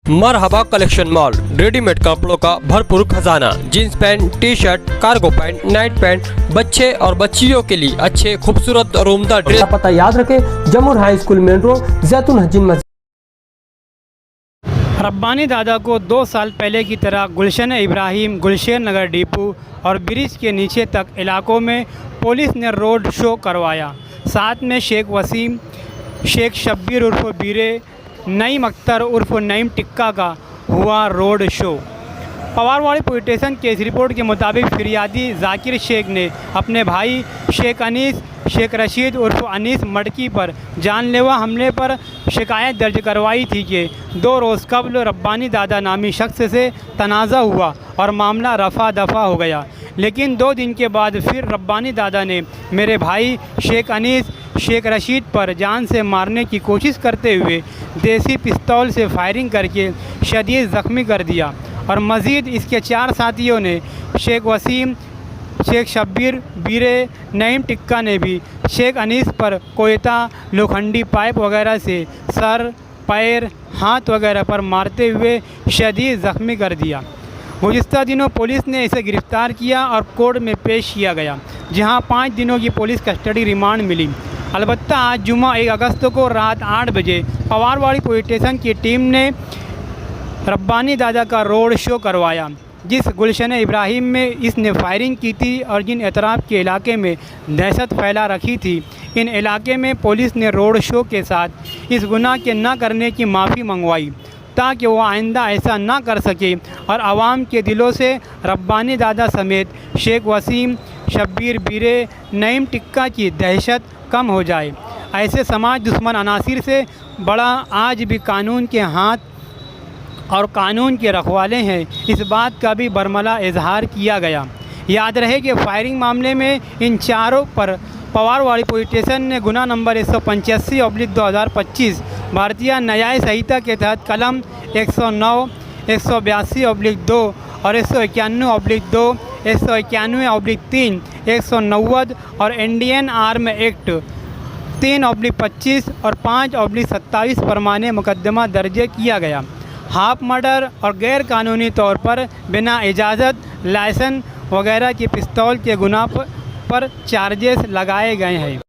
मरहबा collection mall, readymade कपड़ों का भरपूर खजाना। Jeans pant, T shirt, cargo pant, night pant, बच्चे और बच्चियों के लिए अच्छे खूबसूरत और उम्दा ड्रेस। पता याद रखें, जमुर हाई स्कूल मेन रोड, जैतून हजीन मस्जिद। रब्बानी दादा को 2 साल पहले की तरह गुलशन इब्राहिम, गुलशेर नगर डिपो और ब्रिज के नीचे तक इलाकों में पुलिस ने रोड शो करवाया। साथ में शेख वसीम, शेख शब्बीर उर्फ बीरे, नईम अख्तर उर्फ नईम टिक्का का हुआ रोड शो। पवारवाड़ी पुलिस स्टेशन के इस रिपोर्ट के मुताबिक फिरियादी जाकिर शेख ने अपने भाई शेख अनीस, शेख रशीद उर्फ अनीस मटकी पर जानलेवा हमले पर शिकायत दर्ज करवाई थी कि 2 रोज़ कबल रब्बानी दादा नामी शख्स से तनाज़ा हुआ और मामला रफ़ा दफ़ा हो गया। लेकिन 2 दिन के बाद फिर रब्बानी दादा ने मेरे भाई शेख अनीस, शेख रशीद पर जान से मारने की कोशिश करते हुए देसी पिस्तौल से फायरिंग करके शदीद ज़ख्मी कर दिया और मज़ीद इसके 4 साथियों ने शेख वसीम, शेख शब्बीर, बीरे, नईम टिक्का ने भी शेख अनीस पर कोयता, लोखंडी पाइप वगैरह से सर, पैर, हाथ वगैरह पर मारते हुए शदीद ज़ख्मी कर दिया। गुज़िस्ता दिनों पुलिस ने इसे गिरफ़्तार किया और कोर्ट में पेश किया गया, जहां 5 दिनों की पुलिस कस्टडी रिमांड मिली। अलबत्ता आज जुमा 1 अगस्त को रात 8 बजे पवारवाड़ी पुलिस स्टेशन की टीम ने रब्बानी दादा का रोड शो करवाया, जिस गुलशन इब्राहिम में इसने फायरिंग की थी और जिन एतराफ़ के इलाके में दहशत फैला रखी थी। इन इलाके में पुलिस ने रोड शो के साथ इस गुनाह के न करने की माफ़ी मंगवाई ताकि वो आइंदा ऐसा ना कर सके और आवाम के दिलों से रब्बानी दादा समेत शेख वसीम, शब्बीर, बीरे, नईम टिक्का की दहशत कम हो जाए। ऐसे समाज दुश्मन अनासिर से बड़ा आज भी कानून के हाथ और कानून के रखवाले हैं, इस बात का भी बरमला इजहार किया गया। याद रहे कि फायरिंग मामले में इन चारों पर पवारवाड़ी पुलिस स्टेशन ने गुना नंबर 185/2025 भारतीय न्याय संहिता के तहत कलम 109, 182/2 और 191/2, 191/3, 190 और इंडियन आर्म एक्ट 3/25 और 5/27 परमाने मुकदमा दर्ज किया गया। हाफ मर्डर और गैर कानूनी तौर पर बिना इजाज़त, लाइसेंस वगैरह की पिस्तौल के गुनाह पर चार्जेस लगाए गए हैं।